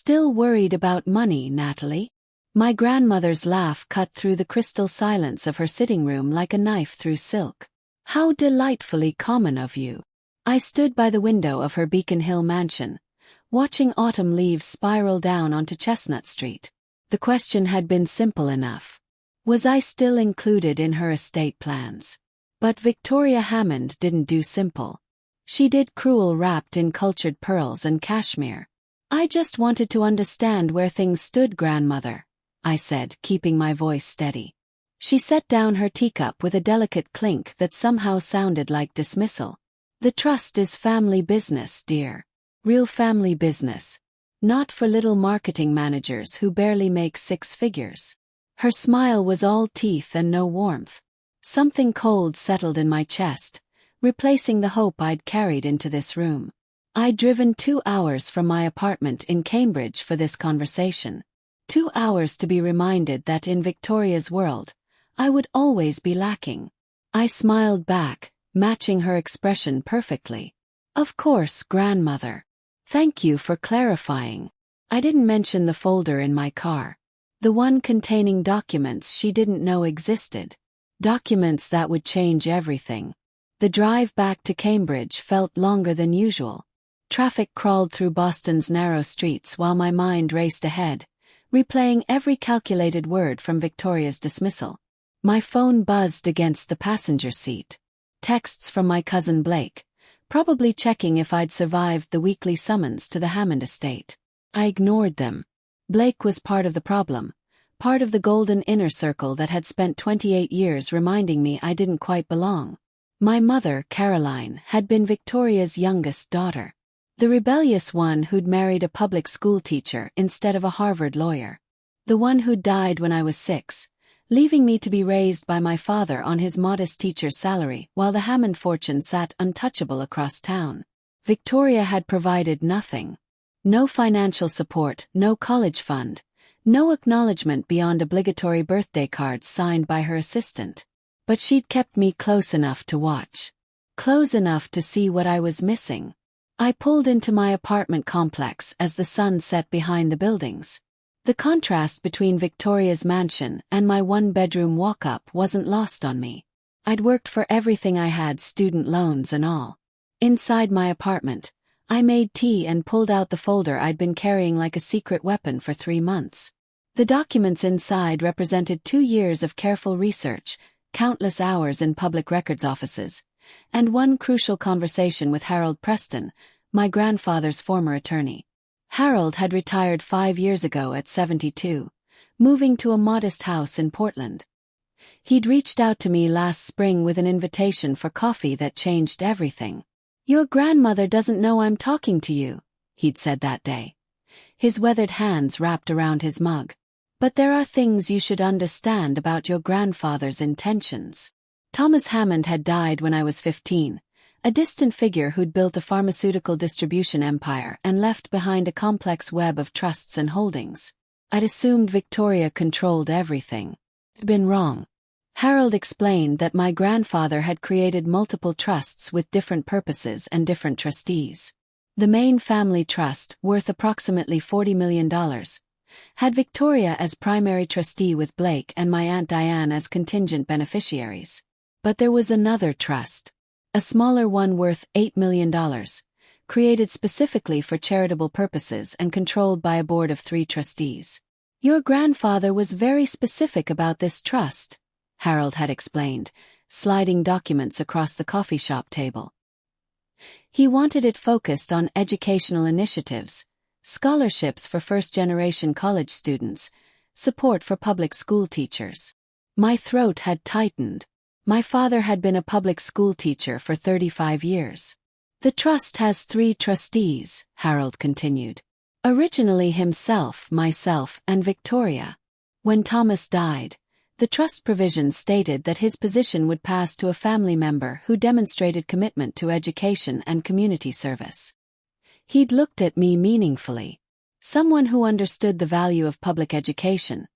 Still worried about money, Natalie? My grandmother's laugh cut through the crystal silence of her sitting room like a knife through silk. How delightfully common of you. I stood by the window of her Beacon Hill mansion, watching autumn leaves spiral down onto Chestnut Street. The question had been simple enough. Was I still included in her estate plans? But Victoria Hammond didn't do simple. She did cruel, wrapped in cultured pearls and cashmere. I just wanted to understand where things stood, grandmother, I said, keeping my voice steady. She set down her teacup with a delicate clink that somehow sounded like dismissal. The trust is family business, dear. Real family business. Not for little marketing managers who barely make 6 figures. Her smile was all teeth and no warmth. Something cold settled in my chest, replacing the hope I'd carried into this room. I'd driven 2 hours from my apartment in Cambridge for this conversation. 2 hours to be reminded that in Victoria's world, I would always be lacking. I smiled back, matching her expression perfectly. Of course, grandmother. Thank you for clarifying. I didn't mention the folder in my car. The one containing documents she didn't know existed. Documents that would change everything. The drive back to Cambridge felt longer than usual. Traffic crawled through Boston's narrow streets while my mind raced ahead, replaying every calculated word from Victoria's dismissal. My phone buzzed against the passenger seat. Texts from my cousin Blake, probably checking if I'd survived the weekly summons to the Hammond estate. I ignored them. Blake was part of the problem, part of the golden inner circle that had spent 28 years reminding me I didn't quite belong. My mother, Caroline, had been Victoria's youngest daughter. The rebellious one who'd married a public school teacher instead of a Harvard lawyer. The one who'd died when I was 6, leaving me to be raised by my father on his modest teacher's salary while the Hammond fortune sat untouchable across town. Victoria had provided nothing. No financial support, no college fund, no acknowledgement beyond obligatory birthday cards signed by her assistant. But she'd kept me close enough to watch. Close enough to see what I was missing. I pulled into my apartment complex as the sun set behind the buildings. The contrast between Victoria's mansion and my 1-bedroom walk-up wasn't lost on me. I'd worked for everything I had, student loans and all. Inside my apartment, I made tea and pulled out the folder I'd been carrying like a secret weapon for 3 months. The documents inside represented 2 years of careful research, countless hours in public records offices, and one crucial conversation with Harold Preston, my grandfather's former attorney. Harold had retired 5 years ago at 72, moving to a modest house in Portland. He'd reached out to me last spring with an invitation for coffee that changed everything. "Your grandmother doesn't know I'm talking to you," he'd said that day. His weathered hands wrapped around his mug. "But there are things you should understand about your grandfather's intentions." Thomas Hammond had died when I was 15, a distant figure who'd built a pharmaceutical distribution empire and left behind a complex web of trusts and holdings. I'd assumed Victoria controlled everything. I'd been wrong. Harold explained that my grandfather had created multiple trusts with different purposes and different trustees. The main family trust, worth approximately $40 million, had Victoria as primary trustee with Blake and my Aunt Diane as contingent beneficiaries. But there was another trust, a smaller one worth $8 million, created specifically for charitable purposes and controlled by a board of 3 trustees. "Your grandfather was very specific about this trust," Harold had explained, sliding documents across the coffee shop table. "He wanted it focused on educational initiatives, scholarships for first-generation college students, support for public school teachers." My throat had tightened. My father had been a public school teacher for 35 years. "The trust has 3 trustees," Harold continued. "Originally himself, myself, and Victoria. When Thomas died, the trust provision stated that his position would pass to a family member who demonstrated commitment to education and community service." He'd looked at me meaningfully. Someone who understood the value of public education,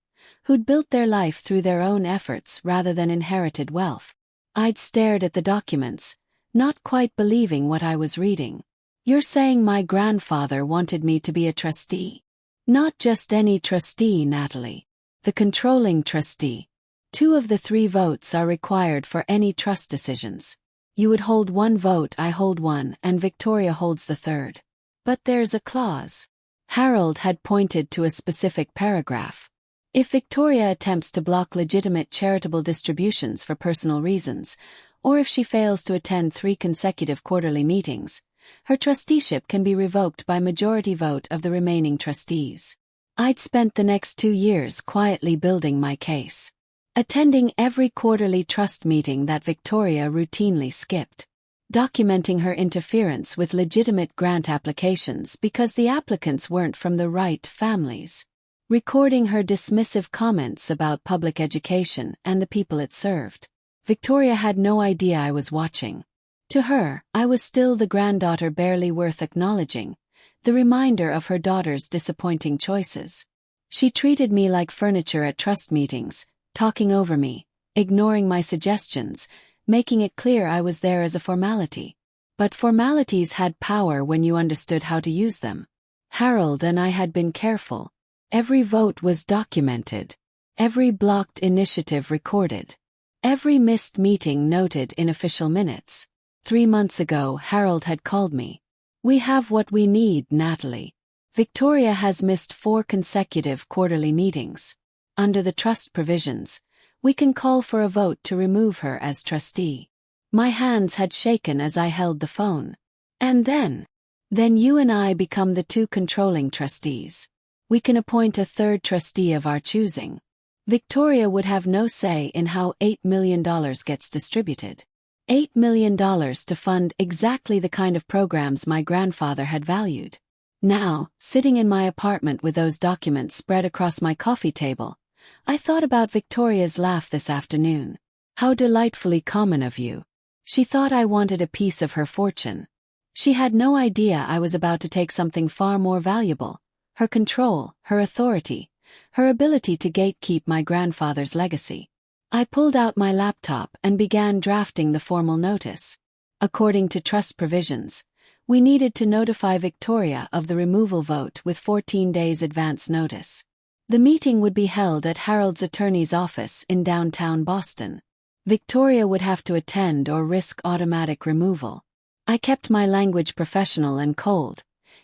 who'd built their life through their own efforts rather than inherited wealth. I'd stared at the documents, not quite believing what I was reading. "You're saying my grandfather wanted me to be a trustee?" Not just any trustee, Natalie. The controlling trustee. 2 of the 3 votes are required for any trust decisions. You would hold 1 vote, I hold 1, and Victoria holds the 3rd. But there's a clause. Harold had pointed to a specific paragraph. If Victoria attempts to block legitimate charitable distributions for personal reasons, or if she fails to attend 3 consecutive quarterly meetings, her trusteeship can be revoked by majority vote of the remaining trustees. I'd spent the next 2 years quietly building my case, attending every quarterly trust meeting that Victoria routinely skipped, documenting her interference with legitimate grant applications because the applicants weren't from the right families, recording her dismissive comments about public education and the people it served. Victoria had no idea I was watching. To her, I was still the granddaughter barely worth acknowledging, the reminder of her daughter's disappointing choices. She treated me like furniture at trust meetings, talking over me, ignoring my suggestions, making it clear I was there as a formality. But formalities had power when you understood how to use them. Harold and I had been careful. Every vote was documented. Every blocked initiative recorded. Every missed meeting noted in official minutes. 3 months ago, Harold had called me. We have what we need, Natalie. Victoria has missed 4 consecutive quarterly meetings. Under the trust provisions, we can call for a vote to remove her as trustee. My hands had shaken as I held the phone. And then you and I become the 2 controlling trustees. We can appoint a 3rd trustee of our choosing. Victoria would have no say in how $8 million gets distributed. $8 million to fund exactly the kind of programs my grandfather had valued. Now, sitting in my apartment with those documents spread across my coffee table, I thought about Victoria's laugh this afternoon. How delightfully common of you. She thought I wanted a piece of her fortune. She had no idea I was about to take something far more valuable: her control, her authority, her ability to gatekeep my grandfather's legacy. I pulled out my laptop and began drafting the formal notice. According to trust provisions, we needed to notify Victoria of the removal vote with 14 days advance notice. The meeting would be held at Harold's attorney's office in downtown Boston. Victoria would have to attend or risk automatic removal. I kept my language professional and cold,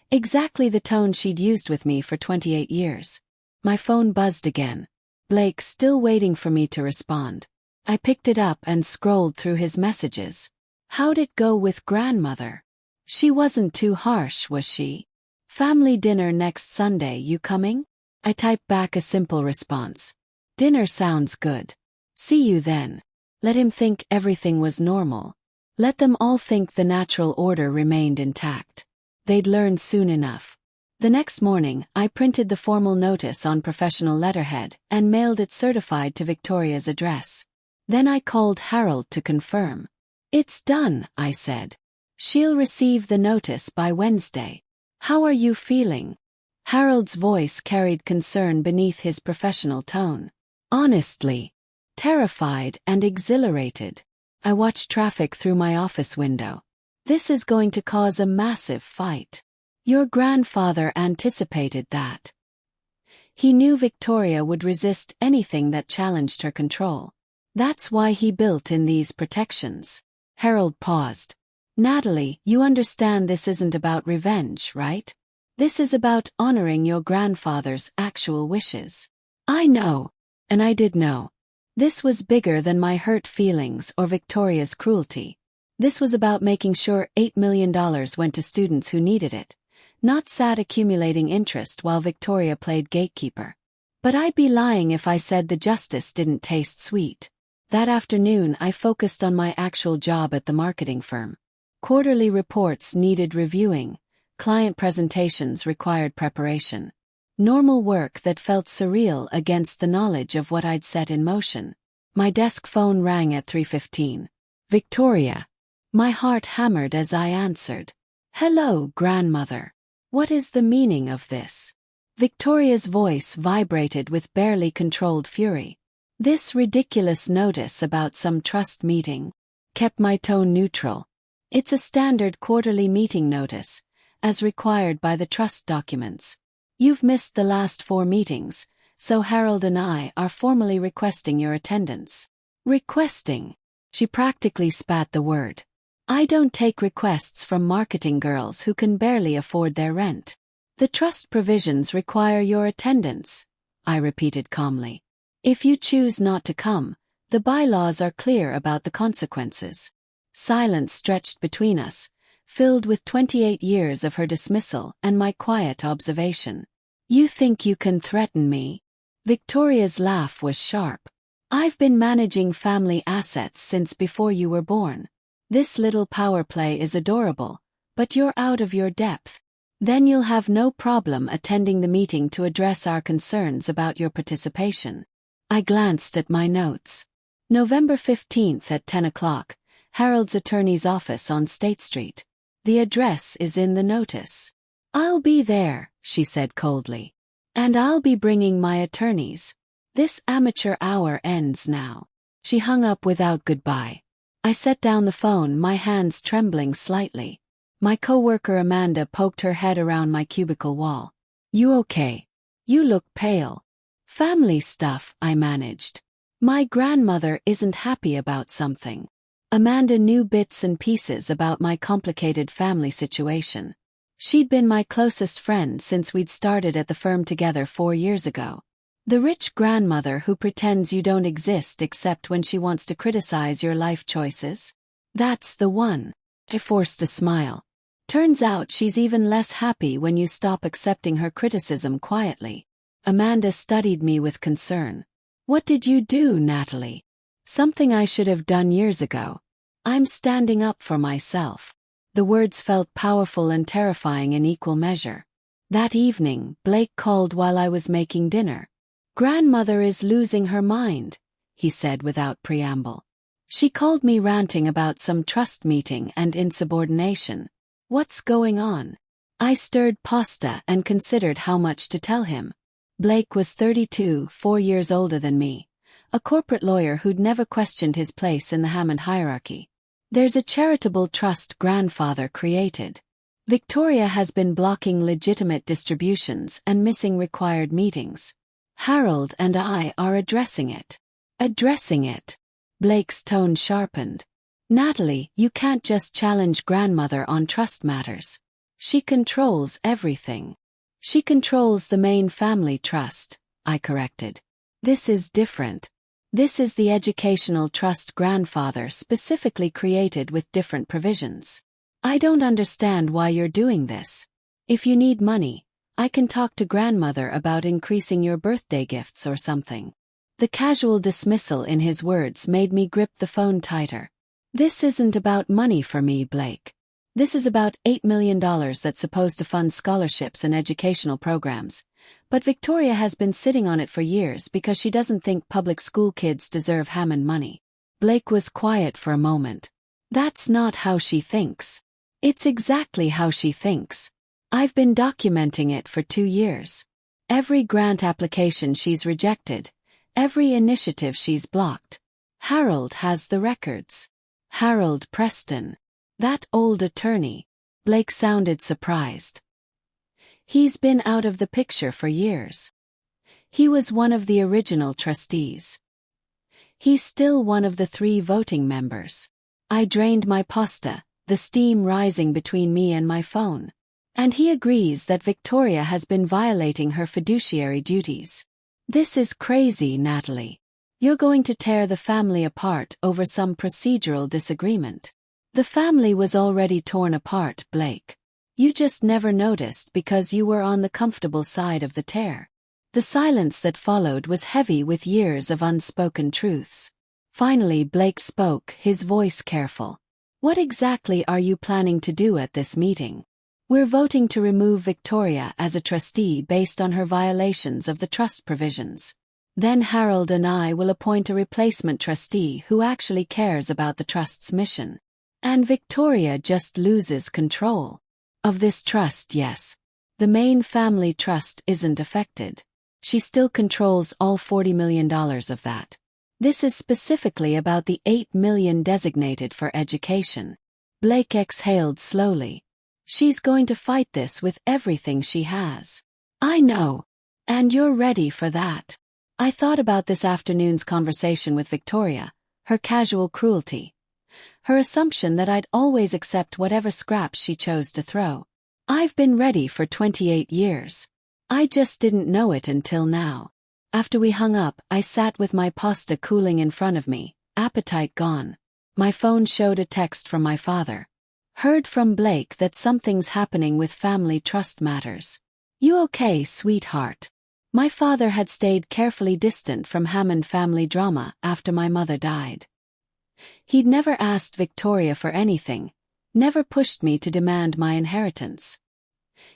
exactly the tone she'd used with me for 28 years. My phone buzzed again. Blake still waiting for me to respond. I picked it up and scrolled through his messages. How'd it go with grandmother? She wasn't too harsh, was she? Family dinner next Sunday, you coming? I typed back a simple response. Dinner sounds good. See you then. Let him think everything was normal. Let them all think the natural order remained intact. They'd learn soon enough. The next morning, I printed the formal notice on professional letterhead and mailed it certified to Victoria's address. Then I called Harold to confirm. It's done, I said. She'll receive the notice by Wednesday. How are you feeling? Harold's voice carried concern beneath his professional tone. Honestly, terrified and exhilarated. I watched traffic through my office window. This is going to cause a massive fight. Your grandfather anticipated that. He knew Victoria would resist anything that challenged her control. That's why he built in these protections. Harold paused. Natalie, you understand this isn't about revenge, right? This is about honoring your grandfather's actual wishes. I know. And I did know. This was bigger than my hurt feelings or Victoria's cruelty. This was about making sure $8 million went to students who needed it, not sat accumulating interest while Victoria played gatekeeper. But I'd be lying if I said the justice didn't taste sweet. That afternoon I focused on my actual job at the marketing firm. Quarterly reports needed reviewing, client presentations required preparation. Normal work that felt surreal against the knowledge of what I'd set in motion. My desk phone rang at 3:15. Victoria. My heart hammered as I answered. Hello, grandmother. What is the meaning of this? Victoria's voice vibrated with barely controlled fury. This ridiculous notice about some trust meeting. Kept my tone neutral. It's a standard quarterly meeting notice, as required by the trust documents. You've missed the last 4 meetings, so Harold and I are formally requesting your attendance. Requesting? She practically spat the word. I don't take requests from marketing girls who can barely afford their rent. The trust provisions require your attendance, I repeated calmly. If you choose not to come, the bylaws are clear about the consequences. Silence stretched between us, filled with 28 years of her dismissal and my quiet observation. You think you can threaten me? Victoria's laugh was sharp. I've been managing family assets since before you were born. This little power play is adorable, but you're out of your depth. Then you'll have no problem attending the meeting to address our concerns about your participation. I glanced at my notes. November 15th at 10 o'clock, Harold's attorney's office on State Street. The address is in the notice. I'll be there, she said coldly. And I'll be bringing my attorneys. This amateur hour ends now. She hung up without goodbye. I set down the phone, my hands trembling slightly. My coworker Amanda poked her head around my cubicle wall. You okay? You look pale. Family stuff, I managed. My grandmother isn't happy about something. Amanda knew bits and pieces about my complicated family situation. She'd been my closest friend since we'd started at the firm together 4 years ago. The rich grandmother who pretends you don't exist except when she wants to criticize your life choices? That's the one. I forced a smile. Turns out she's even less happy when you stop accepting her criticism quietly. Amanda studied me with concern. What did you do, Natalie? Something I should have done years ago. I'm standing up for myself. The words felt powerful and terrifying in equal measure. That evening, Blake called while I was making dinner. Grandmother is losing her mind, he said without preamble. She called me ranting about some trust meeting and insubordination. What's going on? I stirred pasta and considered how much to tell him. Blake was 32, 4 years older than me, a corporate lawyer who'd never questioned his place in the Hammond hierarchy. There's a charitable trust grandfather created. Victoria has been blocking legitimate distributions and missing required meetings. Harold and I are addressing it. Addressing it. Blake's tone sharpened. Natalie, you can't just challenge grandmother on trust matters. She controls everything. She controls the main family trust, I corrected. This is different. This is the educational trust grandfather specifically created with different provisions. I don't understand why you're doing this. If you need money, I can talk to grandmother about increasing your birthday gifts or something. The casual dismissal in his words made me grip the phone tighter. This isn't about money for me, Blake. This is about $8 million that's supposed to fund scholarships and educational programs. But Victoria has been sitting on it for years because she doesn't think public school kids deserve Hammond money. Blake was quiet for a moment. That's not how she thinks. It's exactly how she thinks. I've been documenting it for 2 years. Every grant application she's rejected, every initiative she's blocked. Harold has the records. Harold Preston. That old attorney. Blake sounded surprised. He's been out of the picture for years. He was one of the original trustees. He's still one of the 3 voting members. I drained my pasta, the steam rising between me and my phone. And he agrees that Victoria has been violating her fiduciary duties. This is crazy, Natalie. You're going to tear the family apart over some procedural disagreement. The family was already torn apart, Blake. You just never noticed because you were on the comfortable side of the tear. The silence that followed was heavy with years of unspoken truths. Finally Blake spoke, his voice careful. What exactly are you planning to do at this meeting? We're voting to remove Victoria as a trustee based on her violations of the trust provisions. Then Harold and I will appoint a replacement trustee who actually cares about the trust's mission. And Victoria just loses control. Of this trust, yes. The main family trust isn't affected. She still controls all $40 million of that. This is specifically about the $8 million designated for education. Blake exhaled slowly. She's going to fight this with everything she has. I know. And you're ready for that. I thought about this afternoon's conversation with Victoria, her casual cruelty, her assumption that I'd always accept whatever scraps she chose to throw. I've been ready for 28 years. I just didn't know it until now. After we hung up, I sat with my pasta cooling in front of me, appetite gone. My phone showed a text from my father. Heard from Blake that something's happening with family trust matters. You okay, sweetheart? My father had stayed carefully distant from Hammond family drama after my mother died. He'd never asked Victoria for anything, never pushed me to demand my inheritance.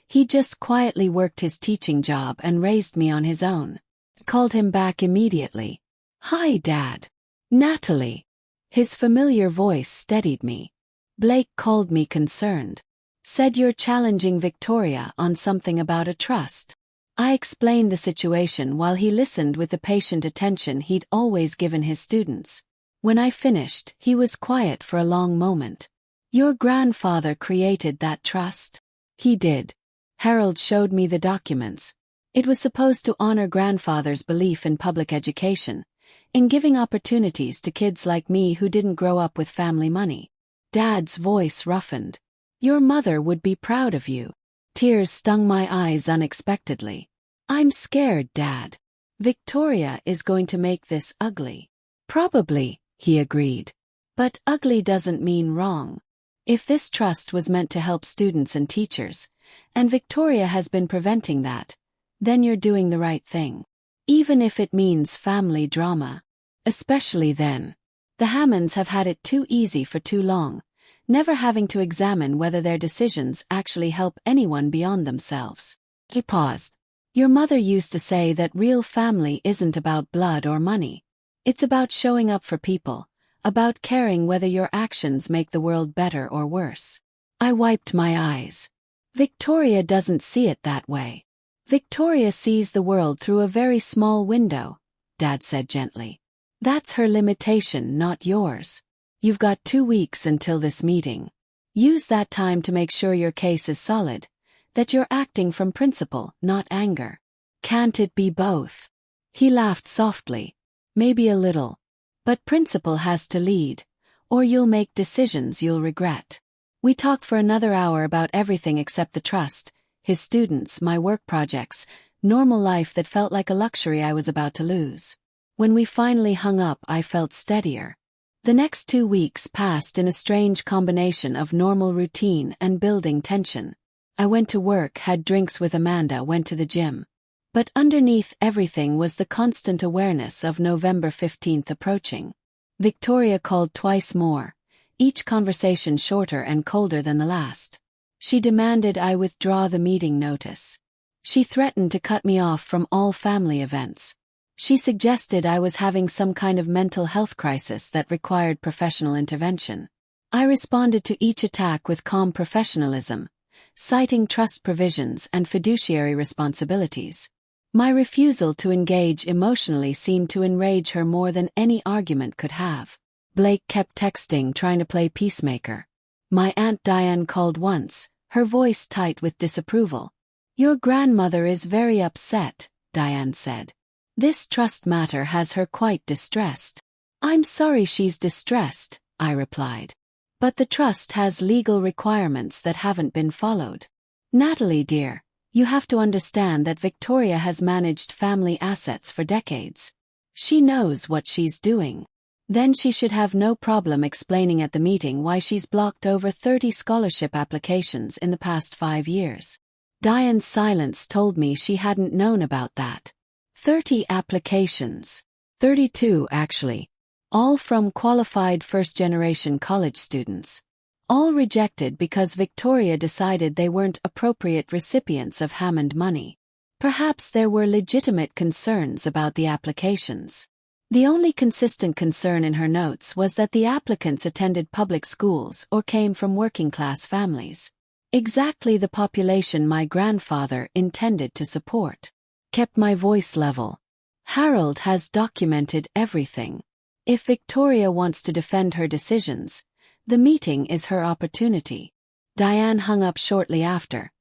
He just quietly worked his teaching job and raised me on his own. Called him back immediately. Hi, Dad. Natalie. His familiar voice steadied me. Blake called me concerned. Said you're challenging Victoria on something about a trust. I explained the situation while he listened with the patient attention he'd always given his students. When I finished, he was quiet for a long moment. Your grandfather created that trust? He did. Harold showed me the documents. It was supposed to honor grandfather's belief in public education, in giving opportunities to kids like me who didn't grow up with family money. Dad's voice roughened. Your mother would be proud of you. Tears stung my eyes unexpectedly. I'm scared, Dad. Victoria is going to make this ugly. Probably, he agreed. But ugly doesn't mean wrong. If this trust was meant to help students and teachers, and Victoria has been preventing that, then you're doing the right thing. Even if it means family drama. Especially then. The Hammonds have had it too easy for too long, never having to examine whether their decisions actually help anyone beyond themselves. He paused. Your mother used to say that real family isn't about blood or money. It's about showing up for people, about caring whether your actions make the world better or worse. I wiped my eyes. Victoria doesn't see it that way. Victoria sees the world through a very small window, Dad said gently. That's her limitation, not yours. You've got 2 weeks until this meeting. Use that time to make sure your case is solid, that you're acting from principle, not anger. Can't it be both? He laughed softly. Maybe a little. But principle has to lead, or you'll make decisions you'll regret. We talked for another hour about everything except the trust, his students, my work projects, normal life that felt like a luxury I was about to lose. When we finally hung up, I felt steadier. The next 2 weeks passed in a strange combination of normal routine and building tension. I went to work, had drinks with Amanda, went to the gym. But underneath everything was the constant awareness of November 15th approaching. Victoria called twice more, each conversation shorter and colder than the last. She demanded I withdraw the meeting notice. She threatened to cut me off from all family events. She suggested I was having some kind of mental health crisis that required professional intervention. I responded to each attack with calm professionalism, citing trust provisions and fiduciary responsibilities. My refusal to engage emotionally seemed to enrage her more than any argument could have. Blake kept texting, trying to play peacemaker. My Aunt Diane called once, her voice tight with disapproval. Your grandmother is very upset, Diane said. This trust matter has her quite distressed. I'm sorry she's distressed, I replied. But the trust has legal requirements that haven't been followed. Natalie, dear, you have to understand that Victoria has managed family assets for decades. She knows what she's doing. Then she should have no problem explaining at the meeting why she's blocked over 30 scholarship applications in the past 5 years. Diane's silence told me she hadn't known about that. 30 applications. 32, actually. All from qualified first-generation college students. All rejected because Victoria decided they weren't appropriate recipients of Hammond money. Perhaps there were legitimate concerns about the applications. The only consistent concern in her notes was that the applicants attended public schools or came from working-class families. Exactly the population my grandfather intended to support. Kept my voice level. Harold has documented everything. If Victoria wants to defend her decisions, the meeting is her opportunity. Diane hung up shortly after,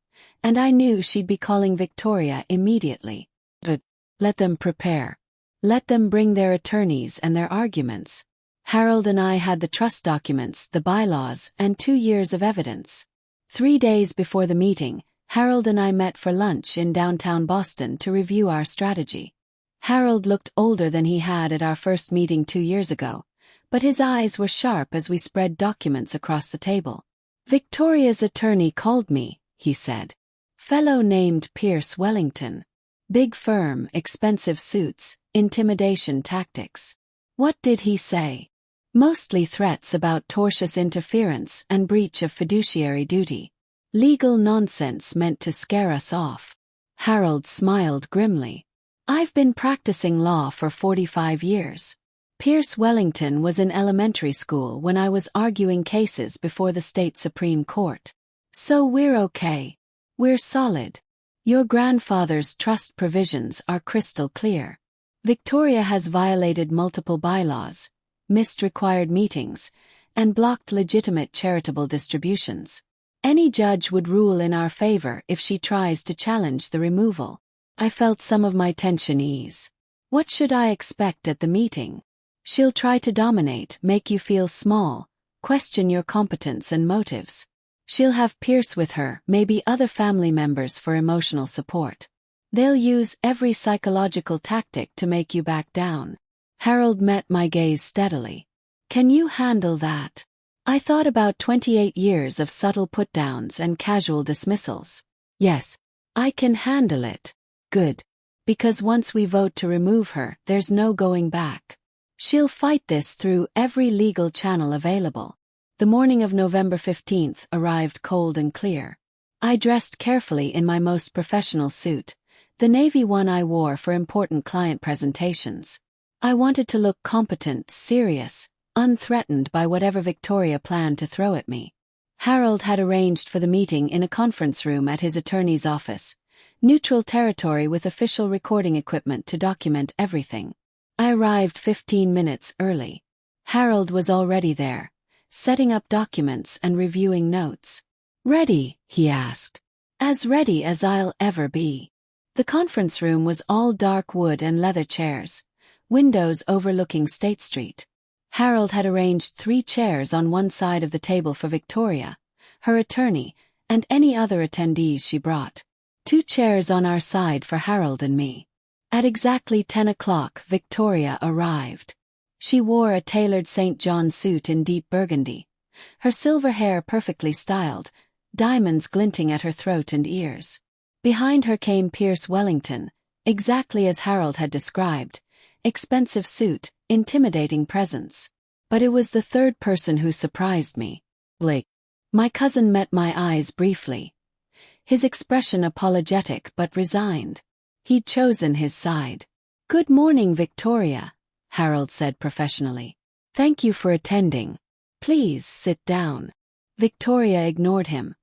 and I knew she'd be calling Victoria immediately. But let them prepare. Let them bring their attorneys and their arguments. Harold and I had the trust documents, the bylaws, and 2 years of evidence. 3 days before the meeting, Harold and I met for lunch in downtown Boston to review our strategy. Harold looked older than he had at our first meeting 2 years ago, but his eyes were sharp as we spread documents across the table. Victoria's attorney called me, he said. Fellow named Pierce Wellington. Big firm, expensive suits, intimidation tactics. What did he say? Mostly threats about tortious interference and breach of fiduciary duty. Legal nonsense meant to scare us off. Harold smiled grimly. I've been practicing law for 45 years. Pierce Wellington was in elementary school when I was arguing cases before the state Supreme Court. So we're okay. We're solid. Your grandfather's trust provisions are crystal clear. Victoria has violated multiple bylaws, missed required meetings, and blocked legitimate charitable distributions. Any judge would rule in our favor if she tries to challenge the removal. I felt some of my tension ease. What should I expect at the meeting? She'll try to dominate, make you feel small, question your competence and motives. She'll have Pierce with her, maybe other family members for emotional support. They'll use every psychological tactic to make you back down. Harold met my gaze steadily. Can you handle that? I thought about 28 years of subtle put-downs and casual dismissals. Yes, I can handle it. Good. Because once we vote to remove her, there's no going back. She'll fight this through every legal channel available. The morning of November 15th arrived cold and clear. I dressed carefully in my most professional suit, the navy one I wore for important client presentations. I wanted to look competent, serious, unthreatened by whatever Victoria planned to throw at me. Harold had arranged for the meeting in a conference room at his attorney's office, neutral territory with official recording equipment to document everything. I arrived 15 minutes early. Harold was already there, setting up documents and reviewing notes. Ready? He asked. As ready as I'll ever be. The conference room was all dark wood and leather chairs, windows overlooking State Street. Harold had arranged 3 chairs on one side of the table for Victoria, her attorney, and any other attendees she brought. 2 chairs on our side for Harold and me. At exactly 10 o'clock, Victoria arrived. She wore a tailored St. John suit in deep burgundy, her silver hair perfectly styled, diamonds glinting at her throat and ears. Behind her came Pierce Wellington, exactly as Harold had described, expensive suit, intimidating presence. But it was the third person who surprised me. Blake. My cousin met my eyes briefly. His expression apologetic but resigned. He'd chosen his side. Good morning, Victoria, Harold said professionally. Thank you for attending. Please sit down. Victoria ignored him.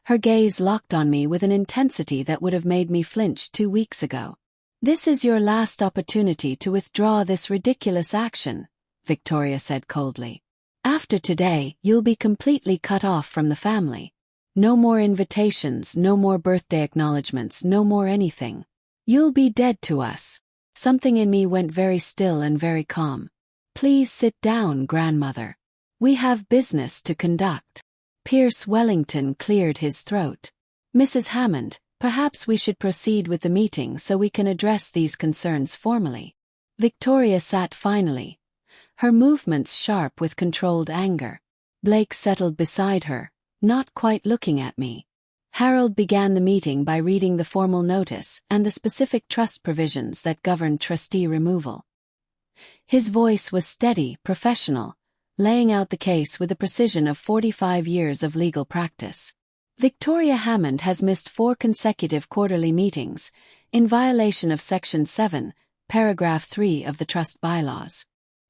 Her gaze locked on me with an intensity that would have made me flinch 2 weeks ago. This is your last opportunity to withdraw this ridiculous action, Victoria said coldly. After today, you'll be completely cut off from the family. No more invitations, no more birthday acknowledgements, no more anything. You'll be dead to us. Something in me went very still and very calm. Please sit down, grandmother. We have business to conduct. Pierce Wellington cleared his throat. Mrs. Hammond, perhaps we should proceed with the meeting so we can address these concerns formally. Victoria sat finally, her movements sharp with controlled anger. Blake settled beside her, not quite looking at me. Harold began the meeting by reading the formal notice and the specific trust provisions that governed trustee removal. His voice was steady, professional, laying out the case with the precision of 45 years of legal practice. Victoria Hammond has missed 4 consecutive quarterly meetings, in violation of Section 7, Paragraph 3 of the Trust Bylaws.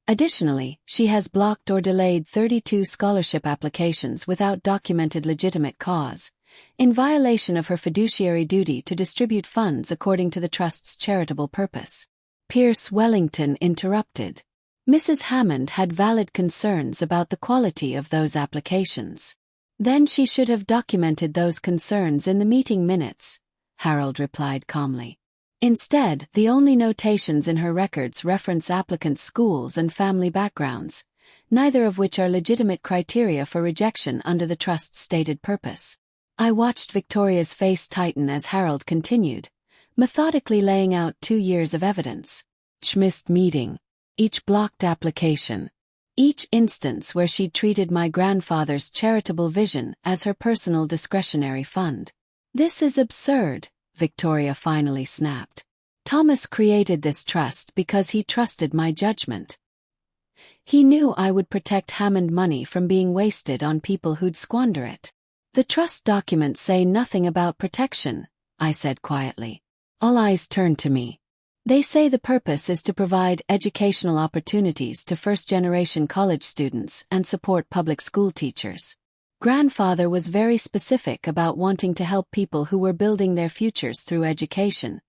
Additionally, she has blocked or delayed 32 scholarship applications without documented legitimate cause, in violation of her fiduciary duty to distribute funds according to the Trust's charitable purpose. Pierce Wellington interrupted. Mrs. Hammond had valid concerns about the quality of those applications. Then she should have documented those concerns in the meeting minutes, Harold replied calmly. Instead, the only notations in her records reference applicants' schools and family backgrounds, neither of which are legitimate criteria for rejection under the trust's stated purpose. I watched Victoria's face tighten as Harold continued, methodically laying out 2 years of evidence. Each missed meeting, each blocked application, each instance where she'd treated my grandfather's charitable vision as her personal discretionary fund. This is absurd, Victoria finally snapped. Thomas created this trust because he trusted my judgment. He knew I would protect Hammond money from being wasted on people who'd squander it. The trust documents say nothing about protection, I said quietly. All eyes turned to me. They say the purpose is to provide educational opportunities to first-generation college students and support public school teachers. Grandfather was very specific about wanting to help people who were building their futures through education,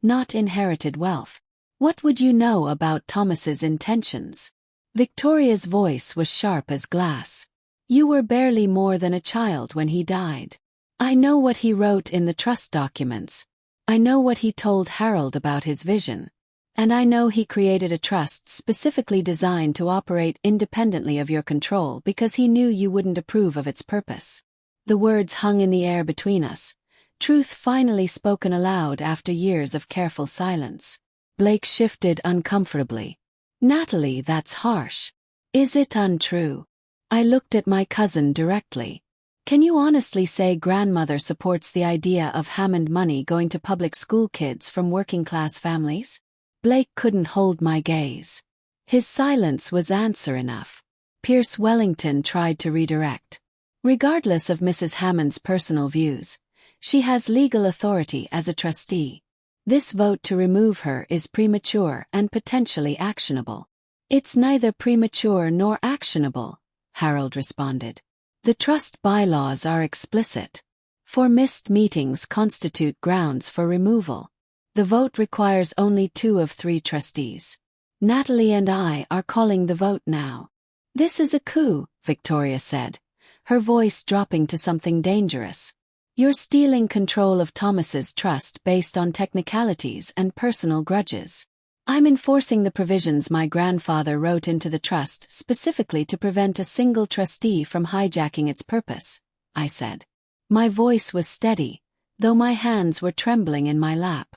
not inherited wealth. What would you know about Thomas's intentions? Victoria's voice was sharp as glass. You were barely more than a child when he died. I know what he wrote in the trust documents. I know what he told Harold about his vision. And I know he created a trust specifically designed to operate independently of your control because he knew you wouldn't approve of its purpose. The words hung in the air between us, truth finally spoken aloud after years of careful silence. Blake shifted uncomfortably. Natalie, that's harsh. Is it untrue? I looked at my cousin directly. Can you honestly say grandmother supports the idea of Hammond money going to public school kids from working-class families? Blake couldn't hold my gaze. His silence was answer enough. Pierce Wellington tried to redirect. Regardless of Mrs. Hammond's personal views, she has legal authority as a trustee. This vote to remove her is premature and potentially actionable. It's neither premature nor actionable, Harold responded. The trust bylaws are explicit. 4 missed meetings constitute grounds for removal. The vote requires only 2 of 3 trustees. Natalie and I are calling the vote now. This is a coup, Victoria said, her voice dropping to something dangerous. You're stealing control of Thomas's trust based on technicalities and personal grudges. I'm enforcing the provisions my grandfather wrote into the trust specifically to prevent a single trustee from hijacking its purpose, I said. My voice was steady, though my hands were trembling in my lap.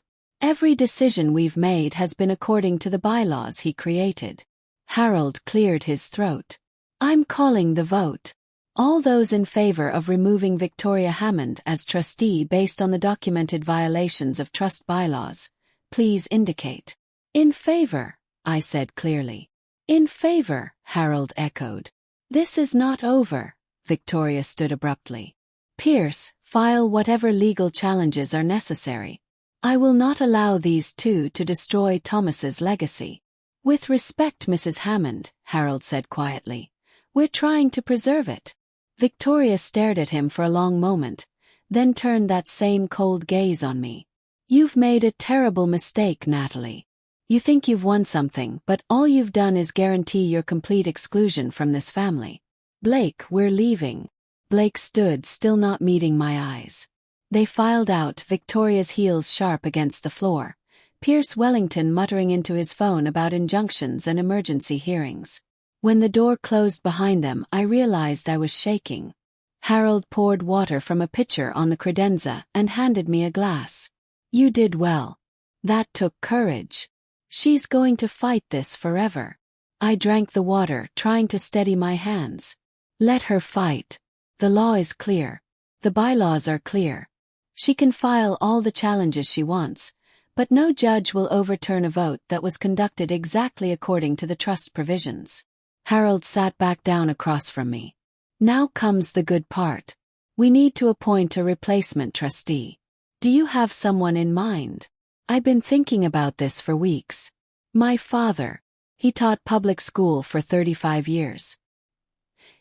Every decision we've made has been according to the bylaws he created. Harold cleared his throat. I'm calling the vote. All those in favor of removing Victoria Hammond as trustee based on the documented violations of trust bylaws, please indicate. In favor, I said clearly. In favor, Harold echoed. This is not over, Victoria stood abruptly. Pierce, file whatever legal challenges are necessary. I will not allow these 2 to destroy Thomas's legacy. With respect, Mrs. Hammond, Harold said quietly, we're trying to preserve it. Victoria stared at him for a long moment, then turned that same cold gaze on me. You've made a terrible mistake, Natalie. You think you've won something, but all you've done is guarantee your complete exclusion from this family. Blake, we're leaving. Blake stood, still not meeting my eyes. They filed out, Victoria's heels sharp against the floor, Pierce Wellington muttering into his phone about injunctions and emergency hearings. When the door closed behind them, I realized I was shaking. Harold poured water from a pitcher on the credenza and handed me a glass. You did well. That took courage. She's going to fight this forever. I drank the water, trying to steady my hands. Let her fight. The law is clear. The bylaws are clear. She can file all the challenges she wants, but no judge will overturn a vote that was conducted exactly according to the trust provisions. Harold sat back down across from me. Now comes the good part. We need to appoint a replacement trustee. Do you have someone in mind? I've been thinking about this for weeks. My father. He taught public school for 35 years.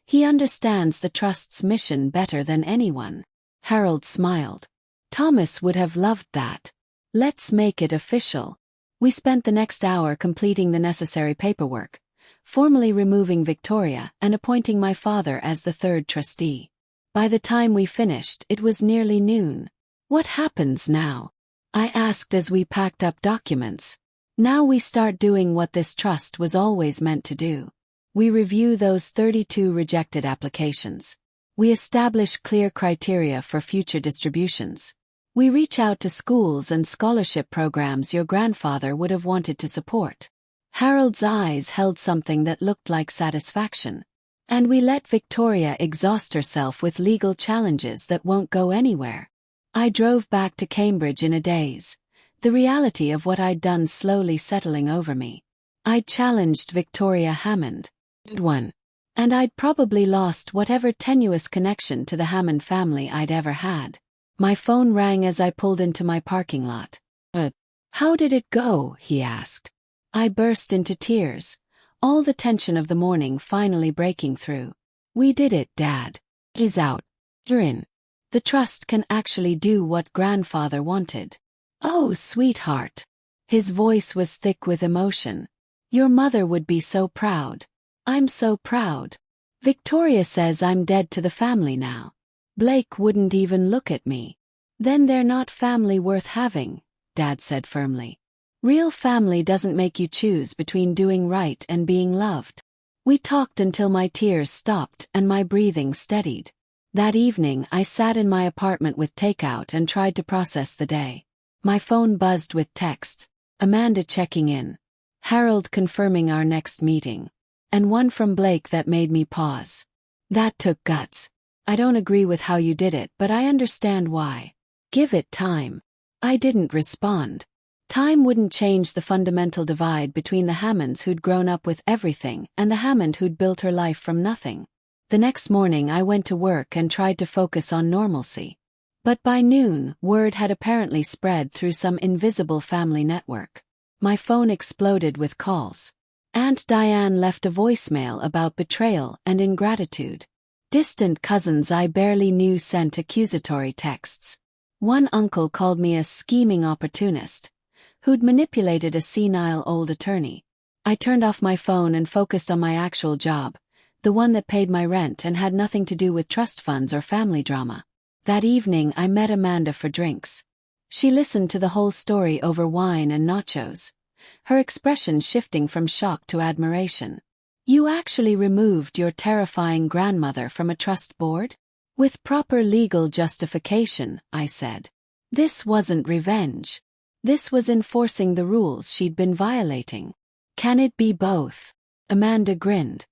He understands the trust's mission better than anyone. Harold smiled. Thomas would have loved that. Let's make it official. We spent the next hour completing the necessary paperwork, formally removing Victoria and appointing my father as the 3rd trustee. By the time we finished, it was nearly noon. What happens now? I asked as we packed up documents. Now we start doing what this trust was always meant to do. We review those 32 rejected applications. We establish clear criteria for future distributions. We reach out to schools and scholarship programs your grandfather would have wanted to support. Harold's eyes held something that looked like satisfaction. And we let Victoria exhaust herself with legal challenges that won't go anywhere. I drove back to Cambridge in a daze, the reality of what I'd done slowly settling over me. I'd challenged Victoria Hammond. Won. And I'd probably lost whatever tenuous connection to the Hammond family I'd ever had. My phone rang as I pulled into my parking lot. How did it go?" he asked. I burst into tears, all the tension of the morning finally breaking through. "We did it, Dad. He's out. You're in. The trust can actually do what grandfather wanted." "Oh, sweetheart." His voice was thick with emotion. "Your mother would be so proud. I'm so proud. Victoria says I'm dead to the family now. Blake wouldn't even look at me." "Then they're not family worth having," Dad said firmly. "Real family doesn't make you choose between doing right and being loved." We talked until my tears stopped and my breathing steadied. That evening I sat in my apartment with takeout and tried to process the day. My phone buzzed with text. Amanda checking in. Harold confirming our next meeting. And one from Blake that made me pause. That took guts. "I don't agree with how you did it, but I understand why. Give it time." I didn't respond. Time wouldn't change the fundamental divide between the Hammonds who'd grown up with everything and the Hammond who'd built her life from nothing. The next morning I went to work and tried to focus on normalcy. But by noon, word had apparently spread through some invisible family network. My phone exploded with calls. Aunt Diane left a voicemail about betrayal and ingratitude. Distant cousins I barely knew sent accusatory texts. One uncle called me a scheming opportunist who'd manipulated a senile old attorney. I turned off my phone and focused on my actual job, the one that paid my rent and had nothing to do with trust funds or family drama. That evening I met Amanda for drinks. She listened to the whole story over wine and nachos, her expression shifting from shock to admiration. "You actually removed your terrifying grandmother from a trust board?" "With proper legal justification," I said. "This wasn't revenge. This was enforcing the rules she'd been violating." "Can it be both?" Amanda grinned.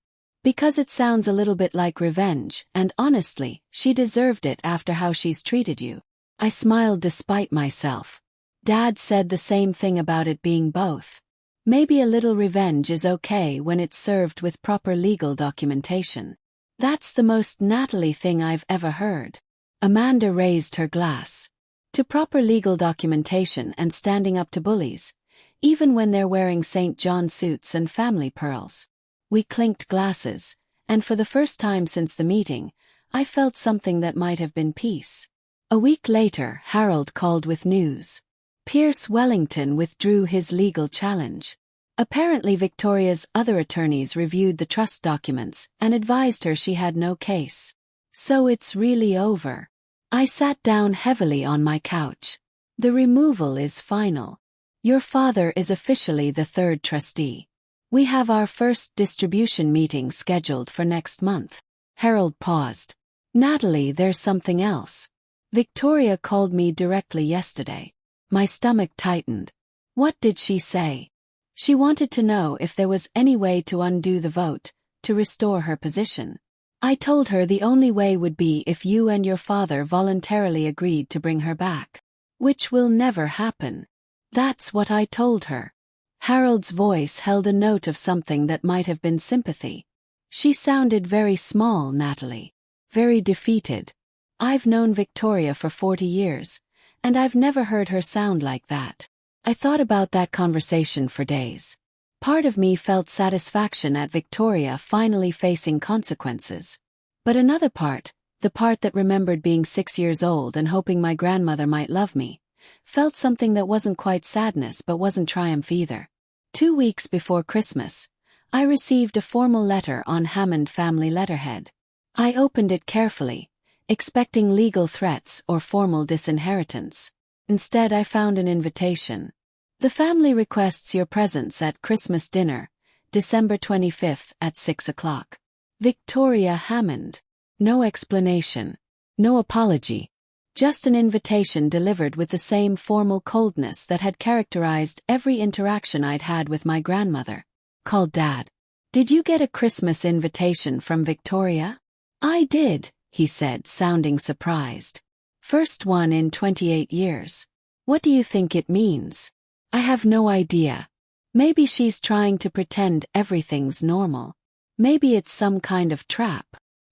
"Because it sounds a little bit like revenge, and honestly, she deserved it after how she's treated you." I smiled despite myself. Dad said the same thing about it being both. Maybe a little revenge is okay when it's served with proper legal documentation. That's the most Natalie thing I've ever heard. Amanda raised her glass. To proper legal documentation and standing up to bullies, even when they're wearing St. John suits and family pearls. We clinked glasses, and for the first time since the meeting, I felt something that might have been peace. A week later, Harold called with news. Pierce Wellington withdrew his legal challenge. Apparently Victoria's other attorneys reviewed the trust documents and advised her she had no case. So it's really over. I sat down heavily on my couch. The removal is final. Your father is officially the third trustee. We have our first distribution meeting scheduled for next month. Harold paused. "Natalie, there's something else. Victoria called me directly yesterday." My stomach tightened. "What did she say?" "She wanted to know if there was any way to undo the vote, to restore her position. I told her the only way would be if you and your father voluntarily agreed to bring her back. Which will never happen." That's what I told her. Harold's voice held a note of something that might have been sympathy. "She sounded very small, Natalie. Very defeated. I've known Victoria for 40 years, and I've never heard her sound like that." I thought about that conversation for days. Part of me felt satisfaction at Victoria finally facing consequences. But another part, the part that remembered being 6 years old and hoping my grandmother might love me, felt something that wasn't quite sadness but wasn't triumph either. 2 weeks before Christmas, I received a formal letter on Hammond family letterhead. I opened it carefully, expecting legal threats or formal disinheritance. Instead, I found an invitation. The family requests your presence at Christmas dinner, December 25th at 6 o'clock. Victoria Hammond. No explanation. No apology. Just an invitation delivered with the same formal coldness that had characterized every interaction I'd had with my grandmother. Called Dad. "Did you get a Christmas invitation from Victoria?" "I did," he said, sounding surprised. "First one in 28 years. What do you think it means?" "I have no idea. Maybe she's trying to pretend everything's normal. Maybe it's some kind of trap.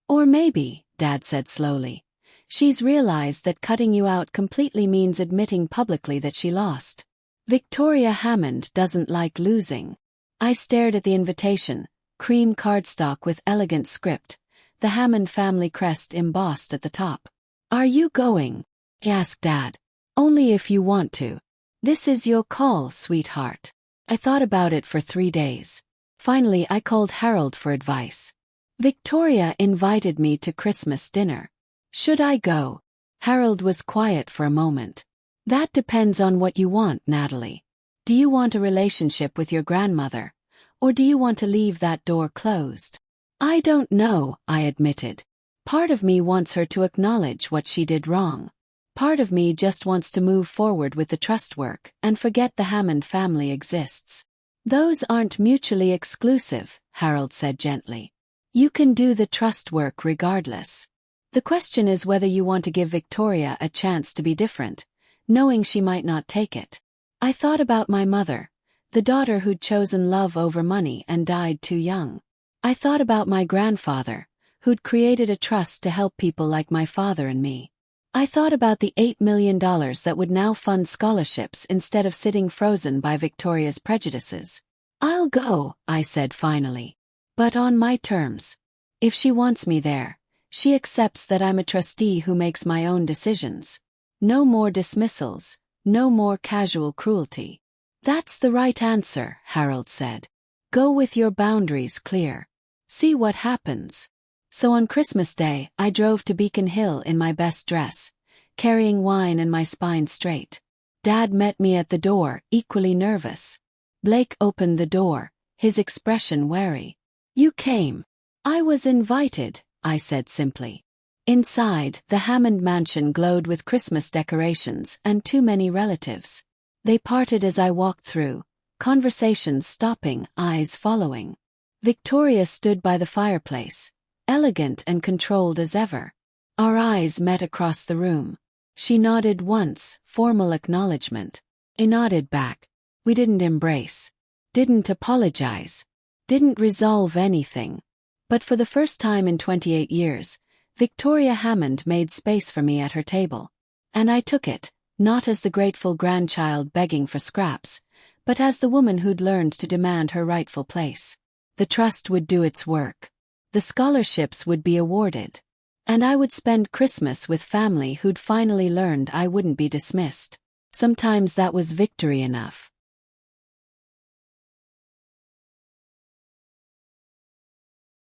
Or maybe," Dad said slowly, "she's realized that cutting you out completely means admitting publicly that she lost. Victoria Hammond doesn't like losing." I stared at the invitation, cream cardstock with elegant script, the Hammond family crest embossed at the top. "Are you going?" asked Dad. "Only if you want to. This is your call, sweetheart." I thought about it for 3 days. Finally, I called Harold for advice. "Victoria invited me to Christmas dinner. Should I go?" Harold was quiet for a moment. "That depends on what you want, Natalie. Do you want a relationship with your grandmother? Or do you want to leave that door closed?" "I don't know," I admitted. "Part of me wants her to acknowledge what she did wrong. Part of me just wants to move forward with the trust work and forget the Hammond family exists." "Those aren't mutually exclusive," Harold said gently. "You can do the trust work regardless. The question is whether you want to give Victoria a chance to be different, knowing she might not take it." I thought about my mother, the daughter who'd chosen love over money and died too young. I thought about my grandfather, who'd created a trust to help people like my father and me. I thought about the $8 million that would now fund scholarships instead of sitting frozen by Victoria's prejudices. "I'll go," I said finally. "But on my terms. If she wants me there, she accepts that I'm a trustee who makes my own decisions. No more dismissals, no more casual cruelty." "That's the right answer," Harold said. "Go with your boundaries clear. See what happens." So on Christmas Day, I drove to Beacon Hill in my best dress, carrying wine and my spine straight. Dad met me at the door, equally nervous. Blake opened the door, his expression wary. "You came." "I was invited," I said simply. Inside, the Hammond mansion glowed with Christmas decorations and too many relatives. They parted as I walked through, conversations stopping, eyes following. Victoria stood by the fireplace, elegant and controlled as ever. Our eyes met across the room. She nodded once, formal acknowledgement. I nodded back. We didn't embrace. Didn't apologize. Didn't resolve anything. But for the first time in 28 years, Victoria Hammond made space for me at her table. And I took it, not as the grateful grandchild begging for scraps, but as the woman who'd learned to demand her rightful place. The trust would do its work. The scholarships would be awarded. And I would spend Christmas with family who'd finally learned I wouldn't be dismissed. Sometimes that was victory enough.